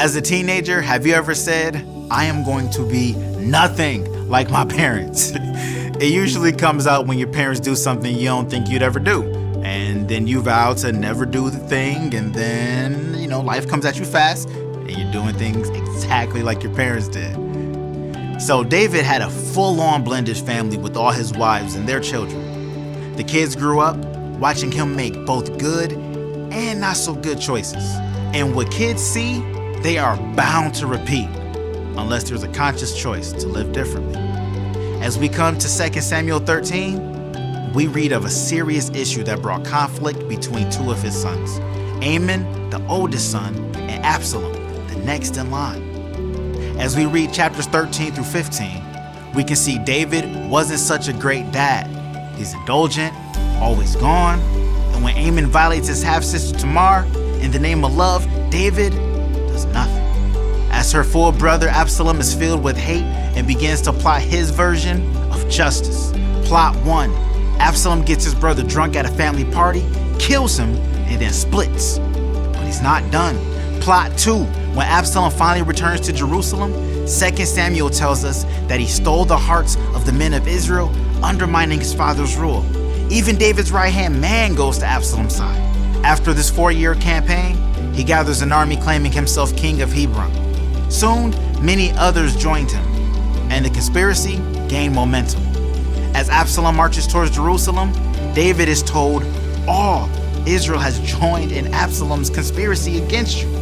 As a teenager, have you ever said, I am going to be nothing like my parents? It usually comes out when your parents do something you don't think you'd ever do. And then you vow to never do the thing, and then, life comes at you fast, and you're doing things exactly like your parents did. So David had a full-on blended family with all his wives and their children. The kids grew up watching him make both good and not so good choices. And what kids see, they are bound to repeat, unless there's a conscious choice to live differently. As we come to 2 Samuel 13, we read of a serious issue that brought conflict between two of his sons, Amnon, the oldest son, and Absalom, the next in line. As we read chapters 13 through 15, we can see David wasn't such a great dad. He's indulgent, always gone, and when Amnon violates his half-sister Tamar in the name of love, David does nothing. As her full brother Absalom is filled with hate and begins to plot his version of justice. Plot 1. Absalom gets his brother drunk at a family party, kills him, and then splits. But he's not done. Plot 2. When Absalom finally returns to Jerusalem, 2 Samuel tells us that he stole the hearts of the men of Israel, undermining his father's rule. Even David's right-hand man goes to Absalom's side. After this 4-year campaign, he gathers an army claiming himself king of Hebron. Soon, many others joined him, and the conspiracy gained momentum. As Absalom marches towards Jerusalem, David is told, all Israel has joined in Absalom's conspiracy against you.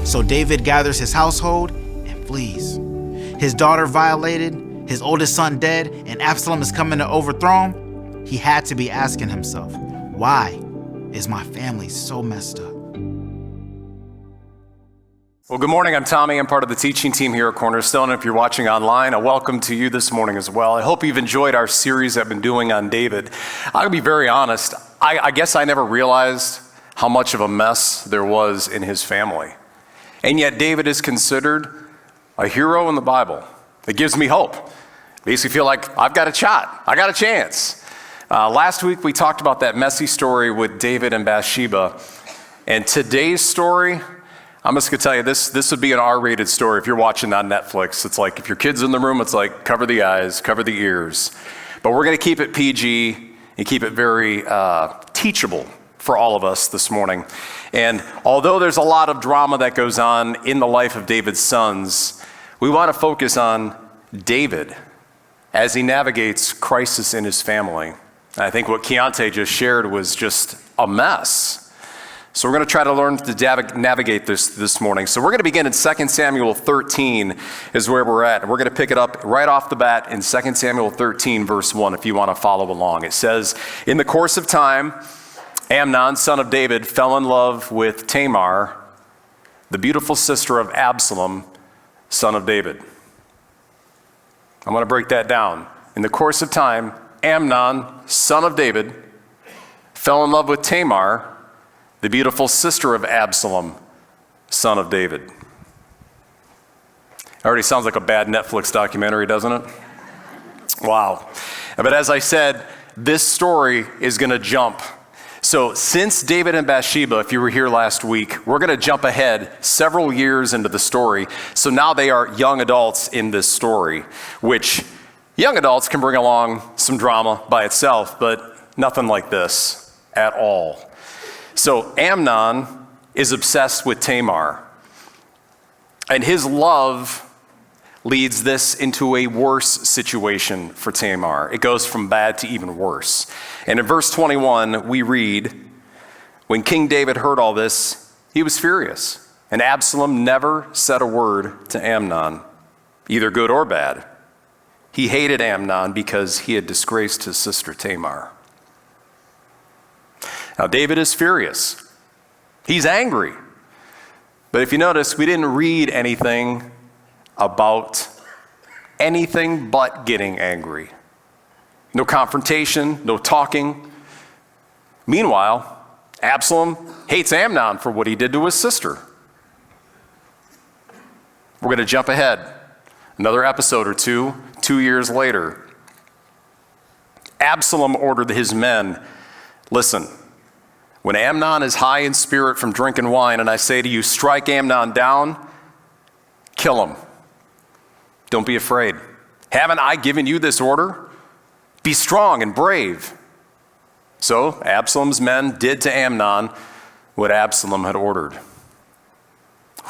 So David gathers his household and flees. His daughter violated, his oldest son dead, and Absalom is coming to overthrow him. He had to be asking himself, why is my family so messed up? Well, good morning. I'm Tommy. I'm part of the teaching team here at Cornerstone. If you're watching online, a welcome to you this morning as well. I hope you've enjoyed our series I've been doing on David. I'll be very honest. I guess I never realized how much of a mess there was in his family. And yet David is considered a hero in the Bible. It gives me hope. Makes me feel like I've got a shot. I got a chance. Last week we talked about that messy story with David and Bathsheba. And today's story, I'm just going to tell you, this would be an R-rated story if you're watching on Netflix. It's like if your kid's in the room, it's like cover the eyes, cover the ears. But we're going to keep it PG and keep it very teachable for all of us this morning. And although there's a lot of drama that goes on in the life of David's sons, we want to focus on David as he navigates crisis in his family. And I think what Keontae just shared was just a mess. So we're going to try to learn to navigate this morning. So we're going to begin in 2 Samuel 13 is where we're at. And we're going to pick it up right off the bat in 2 Samuel 13, verse 1, if you want to follow along. It says, in the course of time, Amnon, son of David, fell in love with Tamar, the beautiful sister of Absalom, son of David. I'm going to break that down. In the course of time, Amnon, son of David, fell in love with Tamar, the beautiful sister of Absalom, son of David. Already sounds like a bad Netflix documentary, doesn't it? Wow. But as I said, this story is going to jump. So since David and Bathsheba, if you were here last week, we're going to jump ahead several years into the story. So now they are young adults in this story, which young adults can bring along some drama by itself, but nothing like this at all. So Amnon is obsessed with Tamar, and his love leads this into a worse situation for Tamar. It goes from bad to even worse. And in verse 21, we read, when King David heard all this, he was furious, and Absalom never said a word to Amnon, either good or bad. He hated Amnon because he had disgraced his sister Tamar. Now, David is furious. He's angry. But if you notice, we didn't read anything about anything but getting angry. No confrontation, no talking. Meanwhile, Absalom hates Amnon for what he did to his sister. We're going to jump ahead another episode or two, 2 years later. Absalom ordered his men, listen, when Amnon is high in spirit from drinking wine, and I say to you, strike Amnon down, kill him. Don't be afraid. Haven't I given you this order? Be strong and brave. So Absalom's men did to Amnon what Absalom had ordered.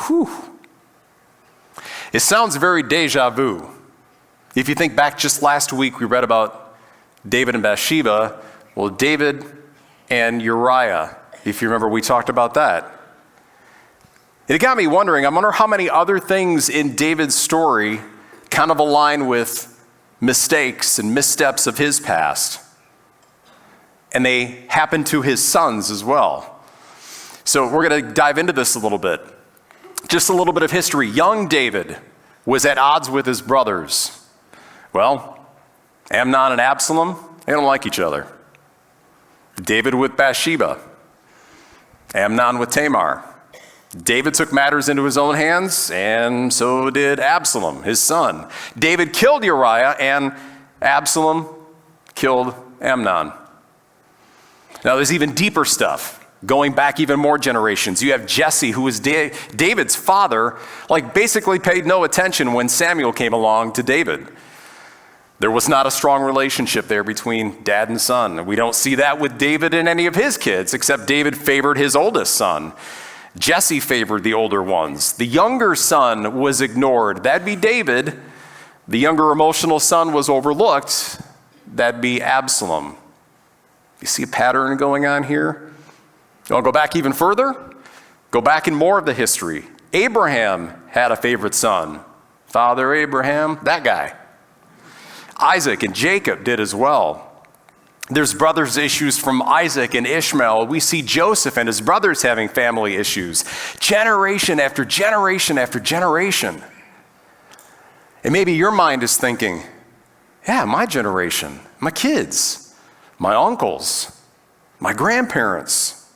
Whew. It sounds very deja vu. If you think back just last week, we read about David and Bathsheba. Well, David and Uriah, if you remember, we talked about that. It got me wondering, I wonder how many other things in David's story kind of align with mistakes and missteps of his past. And they happen to his sons as well. So we're going to dive into this a little bit. Just a little bit of history. Young David was at odds with his brothers. Well, Amnon and Absalom, they don't like each other. David with Bathsheba. Amnon with Tamar. David took matters into his own hands, and so did Absalom, his son. David killed Uriah, and Absalom killed Amnon. Now, there's even deeper stuff, going back even more generations. You have Jesse, who was David's father, basically paid no attention when Samuel came along to David. There was not a strong relationship there between dad and son. We don't see that with David and any of his kids, except David favored his oldest son. Jesse favored the older ones. The younger son was ignored. That'd be David. The younger emotional son was overlooked. That'd be Absalom. You see a pattern going on here? You want to go back even further? Go back in more of the history. Abraham had a favorite son. Father Abraham, that guy. Isaac and Jacob did as well. There's brothers' issues from Isaac and Ishmael. We see Joseph and his brothers having family issues. Generation after generation after generation. And maybe your mind is thinking, yeah, my generation, my kids, my uncles, my grandparents.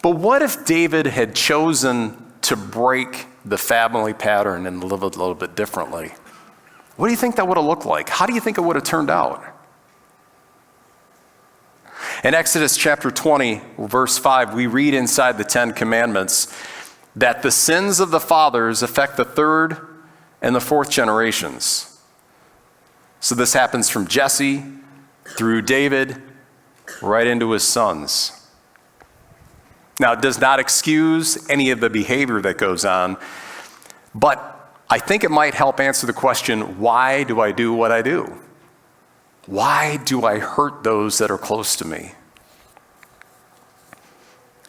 But what if David had chosen to break the family pattern and live a little bit differently? What do you think that would have looked like? How do you think it would have turned out? In Exodus chapter 20, verse 5, we read inside the 10 Commandments that the sins of the fathers affect the third and the fourth generations. So this happens from Jesse through David right into his sons. Now, it does not excuse any of the behavior that goes on, but I think it might help answer the question, why do I do what I do? Why do I hurt those that are close to me?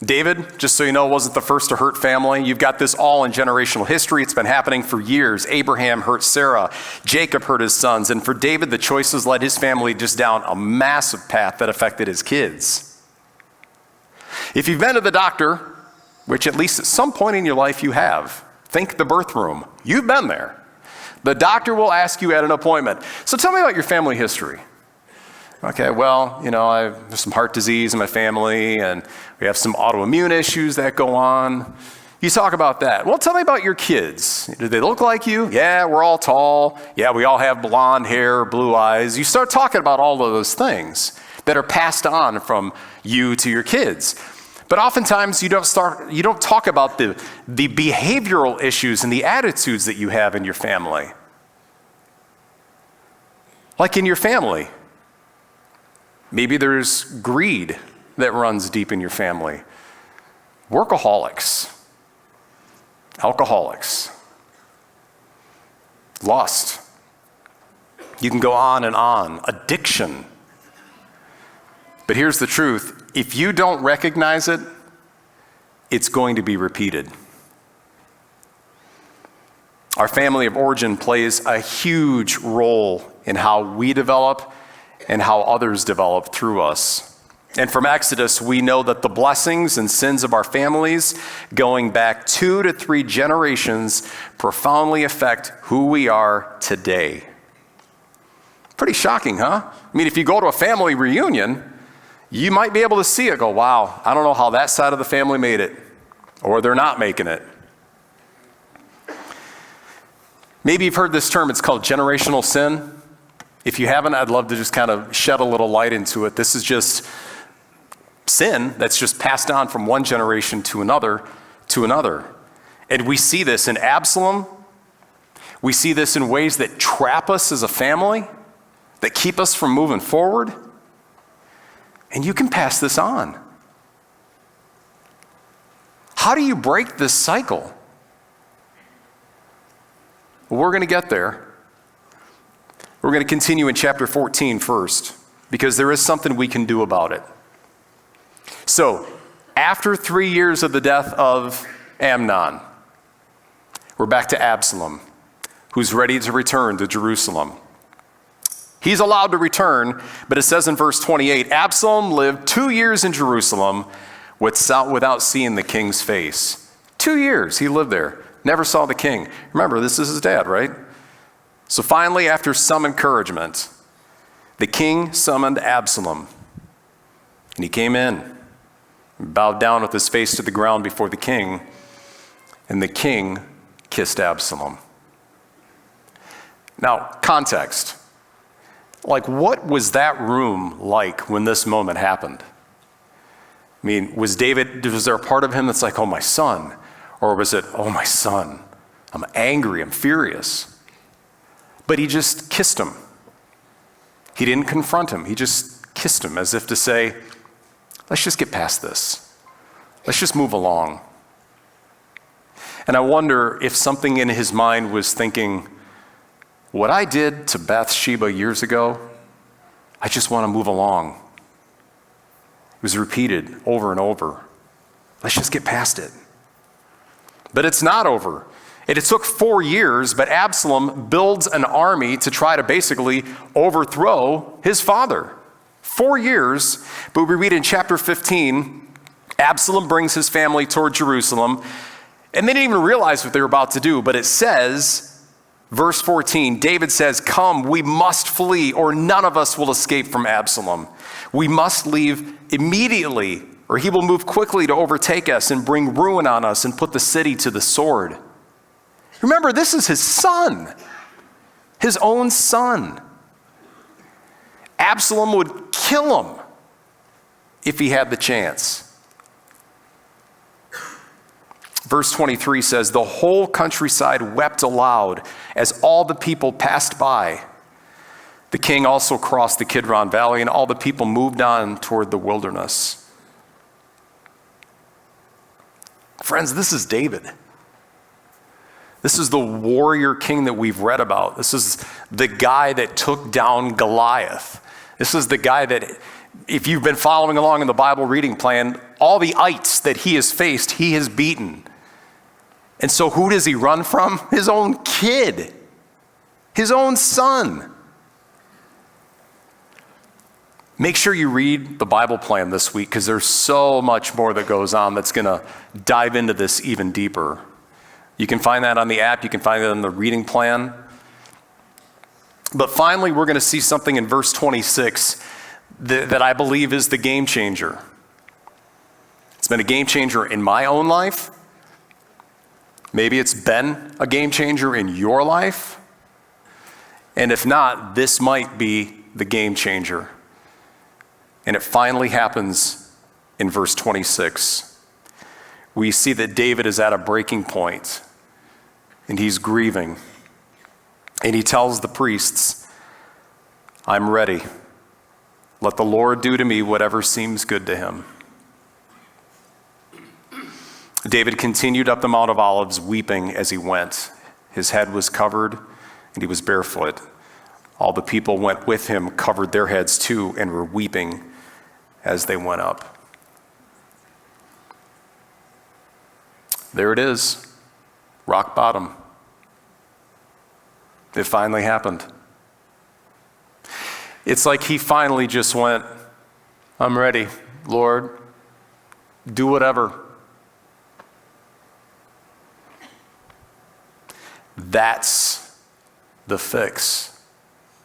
David, just so you know, wasn't the first to hurt family. You've got this all in generational history. It's been happening for years. Abraham hurt Sarah. Jacob hurt his sons. And for David, the choices led his family just down a massive path that affected his kids. If you've been to the doctor, which at least at some point in your life you have, think the birth room. You've been there. The doctor will ask you at an appointment, so tell me about your family history. Okay, well, I have some heart disease in my family, and we have some autoimmune issues that go on. You talk about that. Well, tell me about your kids. Do they look like you? Yeah, we're all tall. Yeah, we all have blonde hair, blue eyes. You start talking about all of those things that are passed on from you to your kids. But oftentimes you don't talk about the behavioral issues and the attitudes that you have in your family. Like in your family, maybe there's greed that runs deep in your family. Workaholics, alcoholics, lust. You can go on and on. Addiction. But here's the truth. If you don't recognize it, it's going to be repeated. Our family of origin plays a huge role in how we develop and how others develop through us. And from Exodus, we know that the blessings and sins of our families going back 2 to 3 generations profoundly affect who we are today. Pretty shocking, huh? I mean, if you go to a family reunion, you might be able to see it, go, wow, I don't know how that side of the family made it, or they're not making it. Maybe you've heard this term, it's called generational sin. If you haven't, I'd love to just kind of shed a little light into it. This is just sin that's just passed on from one generation to another. And we see this in Absalom. We see this in ways that trap us as a family, that keep us from moving forward. And you can pass this on. How do you break this cycle? Well, we're going to get there. We're going to continue in chapter 14 first, because there is something we can do about it. So, after 3 years of the death of Amnon, we're back to Absalom, who's ready to return to Jerusalem. He's allowed to return, but it says in verse 28, Absalom lived 2 years in Jerusalem without seeing the king's face. 2 years he lived there, never saw the king. Remember, this is his dad, right? So finally, after some encouragement, the king summoned Absalom. And he came in, bowed down with his face to the ground before the king, and the king kissed Absalom. Now, context. Like, what was that room like when this moment happened? I mean, was there a part of him that's like, oh, my son? Or was it, oh, my son, I'm angry, I'm furious? But he just kissed him. He didn't confront him. He just kissed him as if to say, let's just get past this. Let's just move along. And I wonder if something in his mind was thinking, what I did to Bathsheba years ago, I just want to move along. It was repeated over and over. Let's just get past it. But it's not over. It took 4 years, but Absalom builds an army to try to basically overthrow his father. 4 years, but we read in chapter 15, Absalom brings his family toward Jerusalem, and they didn't even realize what they were about to do, but it says, verse 14, David says, come, we must flee, or none of us will escape from Absalom. We must leave immediately, or he will move quickly to overtake us and bring ruin on us and put the city to the sword. Remember, this is his son, his own son. Absalom would kill him if he had the chance. Verse 23 says, the whole countryside wept aloud as all the people passed by. The king also crossed the Kidron Valley, and all the people moved on toward the wilderness. Friends, this is David. This is the warrior king that we've read about. This is the guy that took down Goliath. This is the guy that, if you've been following along in the Bible reading plan, all the ites that he has faced, he has beaten. And so who does he run from? His own kid, his own son. Make sure you read the Bible plan this week, because there's so much more that goes on that's going to dive into this even deeper. You can find that on the app. You can find it on the reading plan. But finally, we're going to see something in verse 26 that I believe is the game changer. It's been a game changer in my own life. Maybe it's been a game changer in your life. And if not, this might be the game changer. And it finally happens in verse 26. We see that David is at a breaking point, and he's grieving. And he tells the priests, I'm ready. Let the Lord do to me whatever seems good to him. David continued up the Mount of Olives, weeping as he went. His head was covered, and he was barefoot. All the people went with him, covered their heads too, and were weeping as they went up. There it is, rock bottom. It finally happened. It's like he finally just went, I'm ready, Lord, do whatever. That's the fix.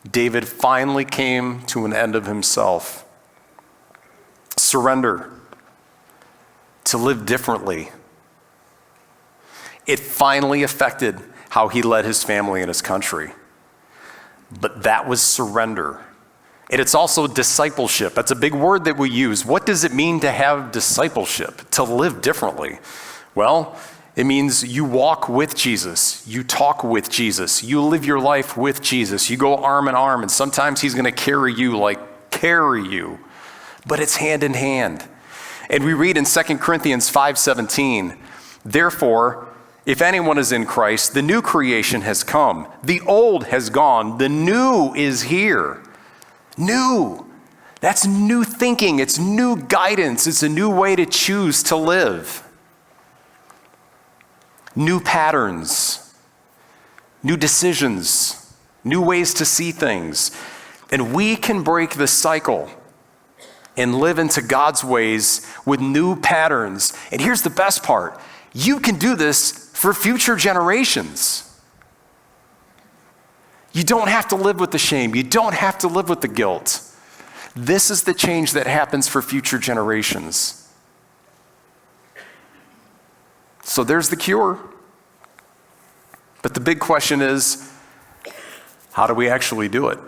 David finally came to an end of himself. Surrender. To live differently. It finally affected how he led his family and his country. But that was surrender. And it's also discipleship. That's a big word that we use. What does it mean to have discipleship? To live differently? Well, It means you walk with Jesus. You talk with Jesus. You live your life with Jesus. You go arm in arm, and sometimes he's going to carry you. But it's hand in hand. And we read in 2 Corinthians 5:17, therefore, if anyone is in Christ, the new creation has come. The old has gone. The new is here. New. That's new thinking. It's new guidance. It's a new way to choose to live. New patterns, new decisions, new ways to see things. And we can break the cycle and live into God's ways with new patterns. And here's the best part. You can do this for future generations. You don't have to live with the shame. You don't have to live with the guilt. This is the change that happens for future generations. So there's the cure. But the big question is, how do we actually do it?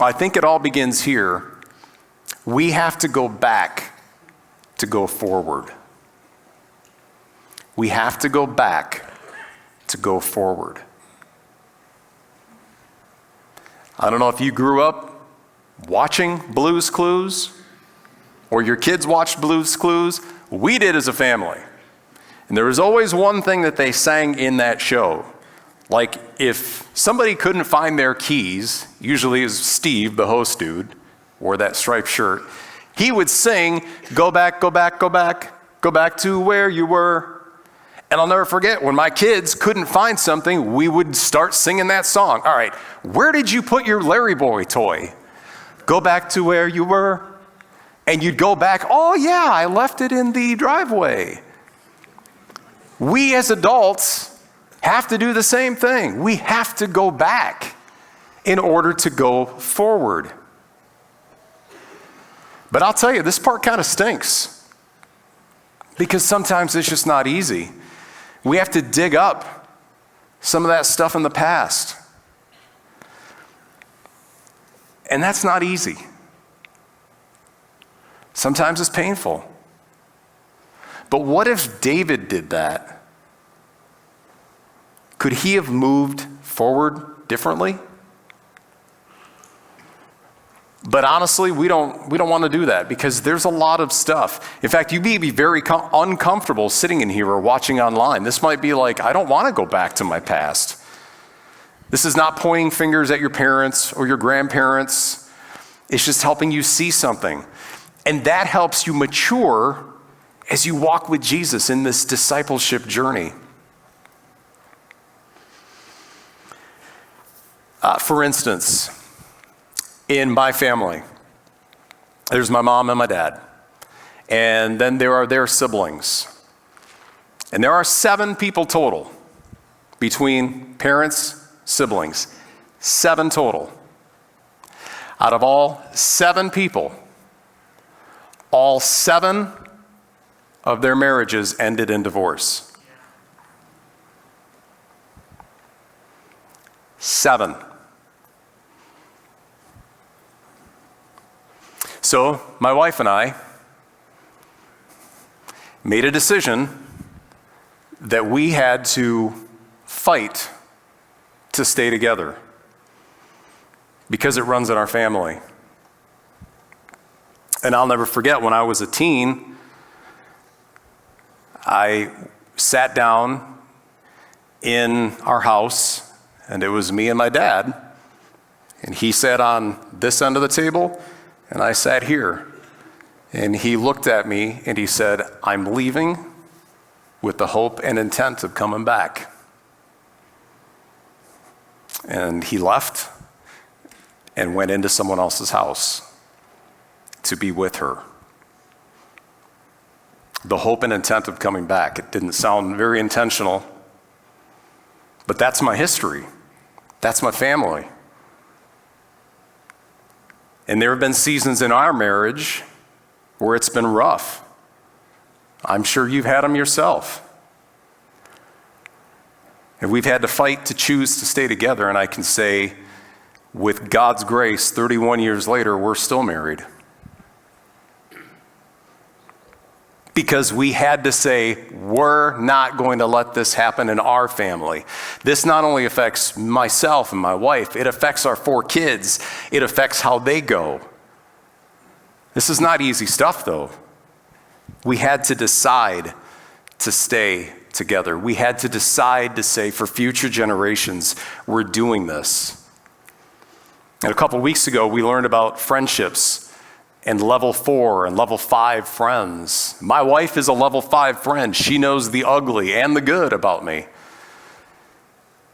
I think it all begins here. We have to go back to go forward. We have to go back to go forward. I don't know if you grew up watching Blue's Clues or your kids watched Blue's Clues. We did as a family. And there was always one thing that they sang in that show. Like if somebody couldn't find their keys, usually it was Steve, the host dude, wore that striped shirt, he would sing, go back, go back, go back, go back to where you were. And I'll never forget, when my kids couldn't find something, we would start singing that song. All right, where did you put your Larry Boy toy? Go back to where you were. And you'd go back, oh yeah, I left it in the driveway. We as adults have to do the same thing. We have to go back in order to go forward. But I'll tell you, this part kind of stinks because sometimes it's just not easy. We have to dig up some of that stuff in the past. And that's not easy. Sometimes it's painful. But what if David did that? Could he have moved forward differently? But honestly, we don't want to do that because there's a lot of stuff. In fact, you may be very uncomfortable sitting in here or watching online. This might be like, I don't want to go back to my past. This is not pointing fingers at your parents or your grandparents. It's just helping you see something. And that helps you mature as you walk with Jesus in this discipleship journey. For instance, in my family, there's my mom and my dad. And then there are their siblings. And there are 7 people total between parents, siblings. 7 total. Out of all 7 people, all 7 of their marriages ended in divorce. 7. So my wife and I made a decision that we had to fight to stay together because it runs in our family. And I'll never forget when I was a teen, I sat down in our house, and it was me and my dad, and he sat on this end of the table, and I sat here. And he looked at me and he said, I'm leaving with the hope and intent of coming back. And he left and went into someone else's house to be with her. The hope and intent of coming back. It didn't sound very intentional, but that's my history. That's my family. And there have been seasons in our marriage where it's been rough. I'm sure you've had them yourself. And we've had to fight to choose to stay together, and I can say, with God's grace, 31 years later, we're still married. because we had to say, we're not going to let this happen in our family. This not only affects myself and my wife, it affects our 4 kids. It affects how they go. This is not easy stuff, though. We had to decide to stay together. We had to decide to say, for future generations, we're doing this. And a couple weeks ago, we learned about friendships and level 4 and level 5 friends. My wife is a level 5 friend. She knows the ugly and the good about me.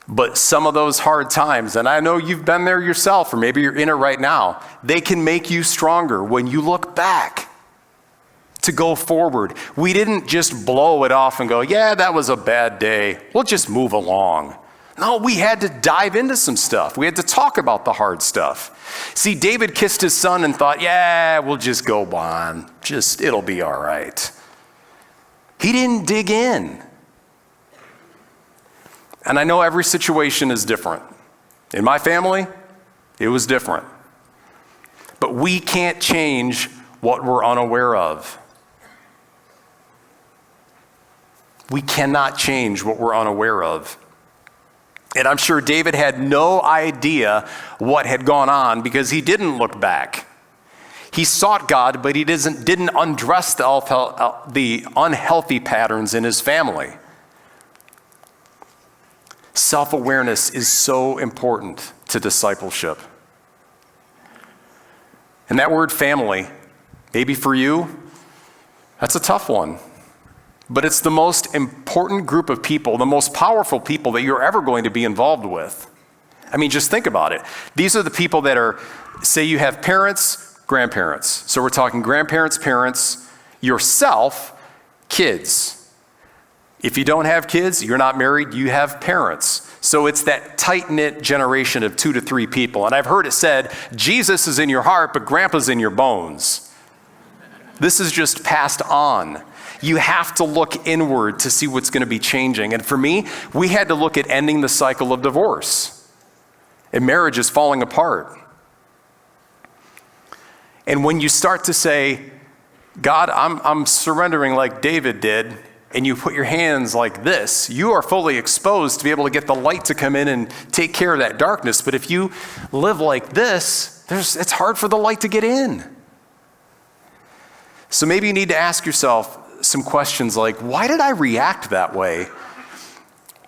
But some of those hard times, and I know you've been there yourself, or maybe you're in it right now, they can make you stronger when you look back to go forward. We didn't just blow it off and go, yeah, that was a bad day. We'll just move along. No, we had to dive into some stuff. We had to talk about the hard stuff. See, David kissed his son and thought, yeah, we'll just go on. It'll be all right. He didn't dig in. And I know every situation is different. In my family, it was different. But we can't change what we're unaware of. We cannot change what we're unaware of. And I'm sure David had no idea what had gone on because he didn't look back. He sought God, but he didn't undress the unhealthy patterns in his family. Self-awareness is so important to discipleship. And that word family, maybe for you, that's a tough one. But it's the most important group of people, the most powerful people that you're ever going to be involved with. I mean, just think about it. These are the people that are, say you have parents, grandparents. So we're talking grandparents, parents, yourself, kids. If you don't have kids, you're not married, you have parents. So it's that tight-knit generation of 2 to 3 people. And I've heard it said, Jesus is in your heart, but grandpa's in your bones. This is just passed on. You have to look inward to see what's going to be changing. And for me, we had to look at ending the cycle of divorce. And marriage is falling apart. And when you start to say, God, I'm surrendering like David did, and you put your hands like this, you are fully exposed to be able to get the light to come in and take care of that darkness. But if you live like this, it's hard for the light to get in. So maybe you need to ask yourself some questions like, why did I react that way?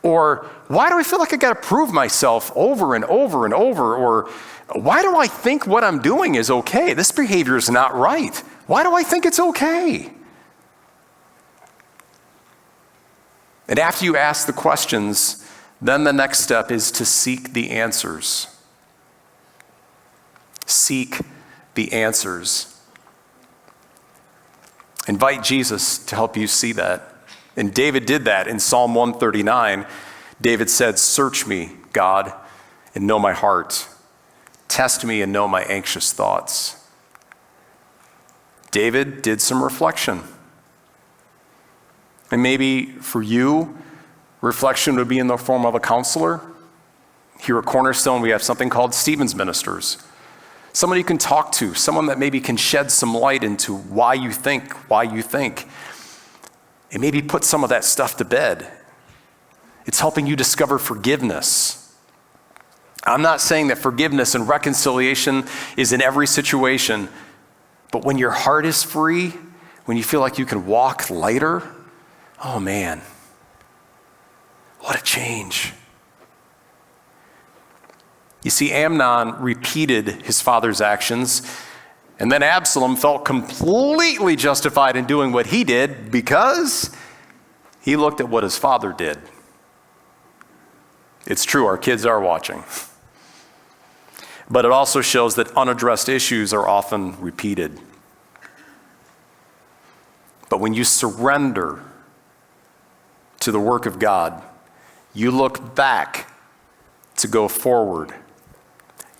Or why do I feel like I got to prove myself over and over and over? Or why do I think what I'm doing is okay? This behavior is not right. Why do I think it's okay? And after you ask the questions, then the next step is to seek the answers. Seek the answers. Invite Jesus to help you see that. And David did that in Psalm 139. David said, "Search me, God, and know my heart. Test me and know my anxious thoughts." David did some reflection. And maybe for you, reflection would be in the form of a counselor. Here at Cornerstone, we have something called Stephen's Ministers. Someone you can talk to, someone that maybe can shed some light into why you think, and maybe put some of that stuff to bed. It's helping you discover forgiveness. I'm not saying that forgiveness and reconciliation is in every situation, but when your heart is free, when you feel like you can walk lighter, oh man, what a change. You see, Amnon repeated his father's actions, and then Absalom felt completely justified in doing what he did because he looked at what his father did. It's true, our kids are watching. But it also shows that unaddressed issues are often repeated. But when you surrender to the work of God, you look back to go forward,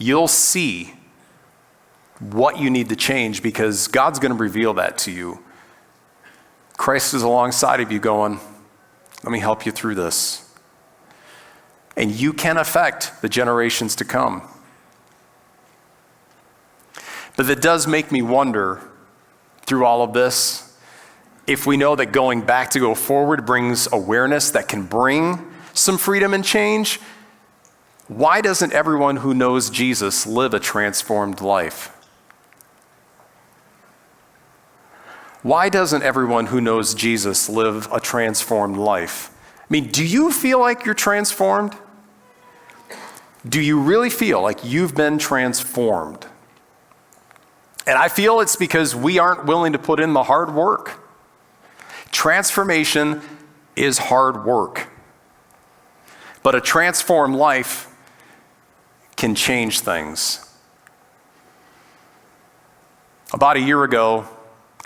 you'll see what you need to change because God's going to reveal that to you. Christ is alongside of you going, let me help you through this. And you can affect the generations to come. But that does make me wonder through all of this, if we know that going back to go forward brings awareness that can bring some freedom and change, why doesn't everyone who knows Jesus live a transformed life? Why doesn't everyone who knows Jesus live a transformed life? I mean, do you feel like you're transformed? Do you really feel like you've been transformed? And I feel it's because we aren't willing to put in the hard work. Transformation is hard work. But a transformed life can change things. About a year ago,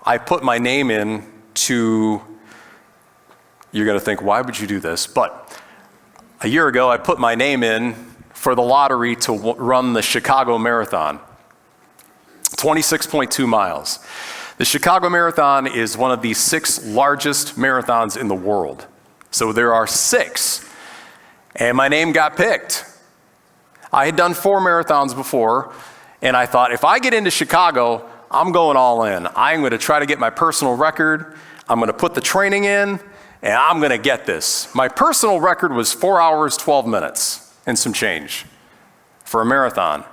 I put my name in to, you're going to think, why would you do this? But a year ago, I put my name in for the lottery to run the Chicago Marathon, 26.2 miles. The Chicago Marathon is one of the 6 largest marathons in the world. So there are 6, and my name got picked. I had done 4 marathons before, and I thought, if I get into Chicago, I'm going all in. I'm going to try to get my personal record. I'm going to put the training in, and I'm going to get this. My personal record was 4 hours, 12 minutes and some change for a marathon.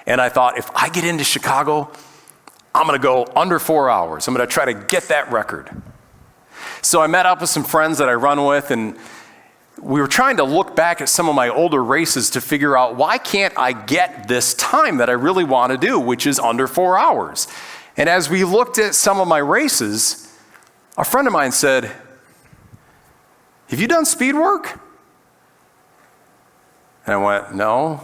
And I thought, if I get into Chicago, I'm going to go under 4 hours. I'm going to try to get that record. So I met up with some friends that I run with, and we were trying to look back at some of my older races to figure out, why can't I get this time that I really want to do, which is under 4 hours? And as we looked at some of my races, a friend of mine said, have you done speed work? And I went, no.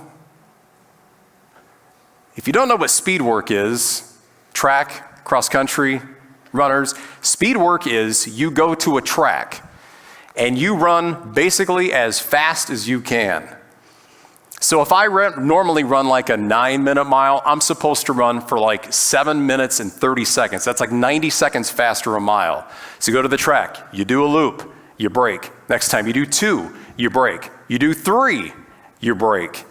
If you don't know what speed work is, track, cross-country, runners, speed work is you go to a track and you run basically as fast as you can. So if I normally run like a 9-minute mile, I'm supposed to run for like 7 minutes and 30 seconds. That's like 90 seconds faster a mile. So you go to the track, you do a loop, you brake. Next time you do 2, you brake. You do 3, you brake.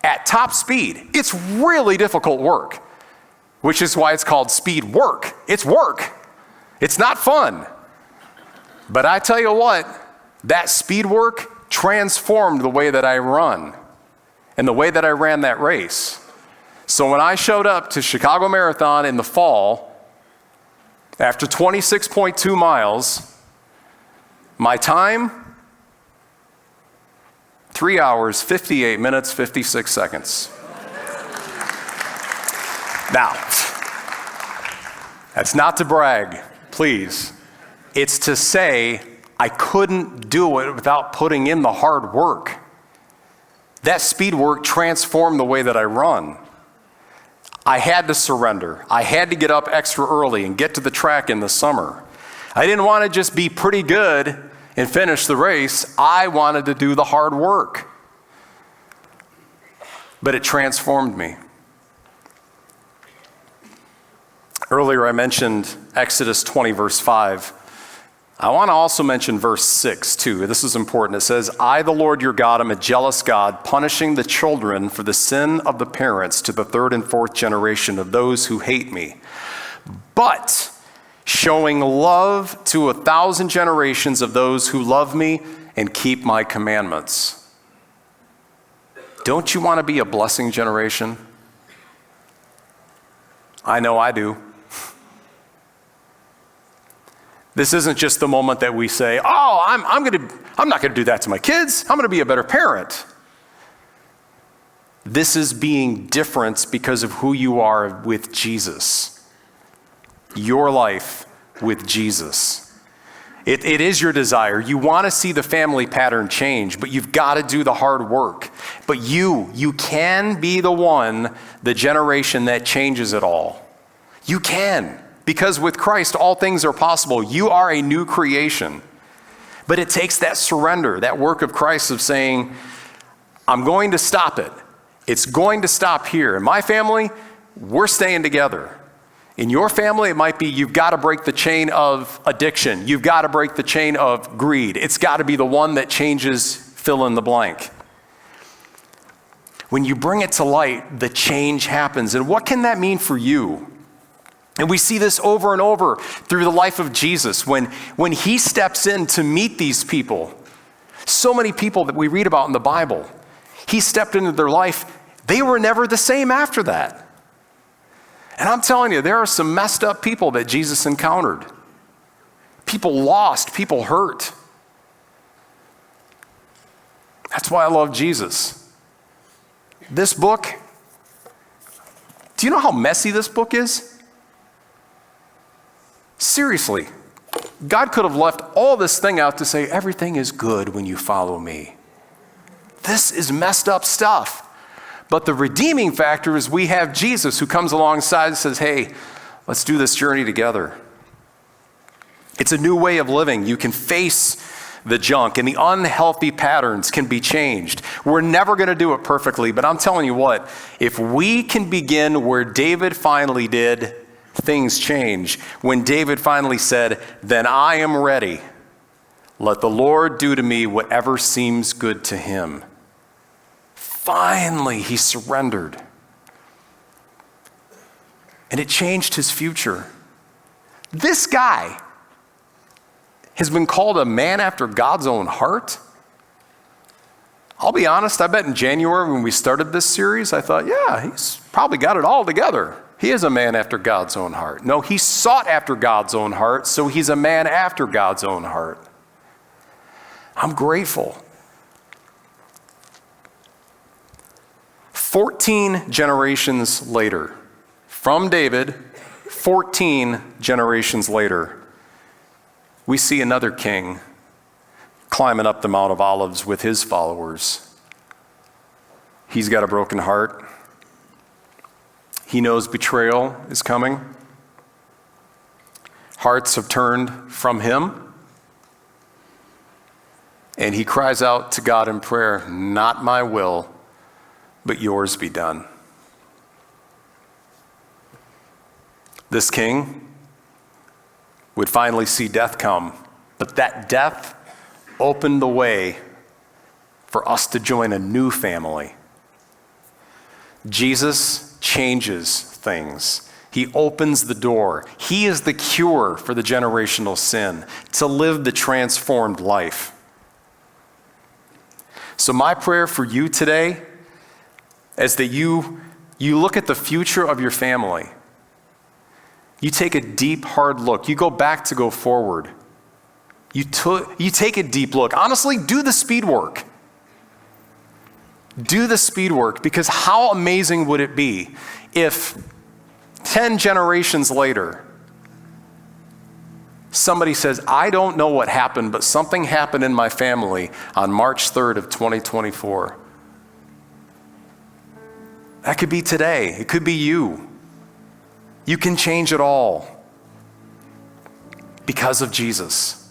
At top speed, it's really difficult work, which is why it's called speed work. It's work. It's not fun. But I tell you what, that speed work transformed the way that I run and the way that I ran that race. So when I showed up to Chicago Marathon in the fall, after 26.2 miles, my time, 3 hours, 58 minutes, 56 seconds. Now, that's not to brag, please. It's to say I couldn't do it without putting in the hard work. That speed work transformed the way that I run. I had to surrender. I had to get up extra early and get to the track in the summer. I didn't want to just be pretty good and finish the race. I wanted to do the hard work. But it transformed me. Earlier I mentioned Exodus 20, verse 5. I want to also mention verse 6 too. This is important. It says, I, the Lord your God, am a jealous God, punishing the children for the sin of the parents to the 3rd and 4th generation of those who hate me, but showing love to 1,000 generations of those who love me and keep my commandments. Don't you want to be a blessing generation? I know I do. This isn't just the moment that we say, oh, I'm not going to do that to my kids. I'm going to be a better parent. This is being different because of who you are with Jesus. Your life with Jesus. It is your desire. You want to see the family pattern change, but you've got to do the hard work. But you can be the generation that changes it all. You can. Because with Christ, all things are possible. You are a new creation. But it takes that surrender, that work of Christ of saying, I'm going to stop it. It's going to stop here. In my family, we're staying together. In your family, it might be you've got to break the chain of addiction. You've got to break the chain of greed. It's got to be the one that changes fill in the blank. When you bring it to light, the change happens. And what can that mean for you? And we see this over and over through the life of Jesus. When he steps in to meet these people, so many people that we read about in the Bible, he stepped into their life. They were never the same after that. And I'm telling you, there are some messed up people that Jesus encountered. People lost, people hurt. That's why I love Jesus. This book, do you know how messy this book is? Seriously, God could have left all this thing out to say, everything is good when you follow me. This is messed up stuff. But the redeeming factor is we have Jesus who comes alongside and says, hey, let's do this journey together. It's a new way of living. You can face the junk, and the unhealthy patterns can be changed. We're never going to do it perfectly, but I'm telling you what, if we can begin where David finally did, things change. When David finally said, then I am ready. Let the Lord do to me whatever seems good to him. Finally, he surrendered. And it changed his future. This guy has been called a man after God's own heart. I'll be honest, I bet in January when we started this series, I thought, yeah, he's probably got it all together. He is a man after God's own heart. No, he sought after God's own heart, so he's a man after God's own heart. I'm grateful. 14 generations later, from David, 14 generations later, we see another king climbing up the Mount of Olives with his followers. He's got a broken heart. He knows betrayal is coming. Hearts have turned from him. And he cries out to God in prayer, not my will, but yours be done. This king would finally see death come, but that death opened the way for us to join a new family. Jesus changes things. He opens the door. He is the cure for the generational sin, to live the transformed life. So my prayer for you today is that you look at the future of your family. You take a deep, hard look. You go back to go forward. You take a deep look. Honestly, do the speed work. Do the speed work, because how amazing would it be if 10 generations later, somebody says, I don't know what happened, but something happened in my family on March 3rd of 2024. That could be today. It could be you. You can change it all because of Jesus.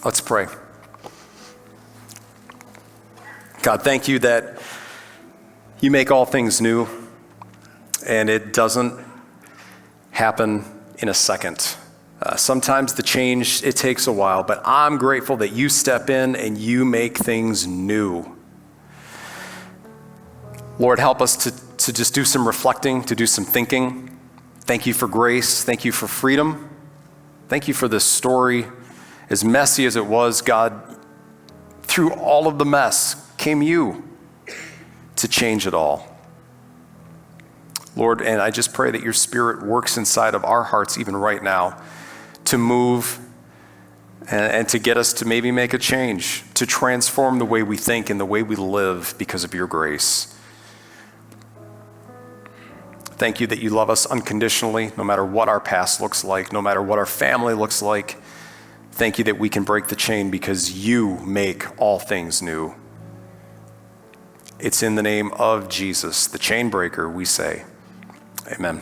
Let's pray. God, thank you that you make all things new, and it doesn't happen in a second. Sometimes the change, it takes a while, but I'm grateful that you step in and you make things new. Lord, help us to just do some reflecting, to do some thinking. Thank you for grace. Thank you for freedom. Thank you for this story. As messy as it was, God, through all of the mess came you to change it all. Lord, and I just pray that your Spirit works inside of our hearts even right now to move and to get us to maybe make a change, to transform the way we think and the way we live because of your grace. Thank you that you love us unconditionally, no matter what our past looks like, no matter what our family looks like. Thank you that we can break the chain because you make all things new. It's in the name of Jesus, the chain breaker, we say, amen.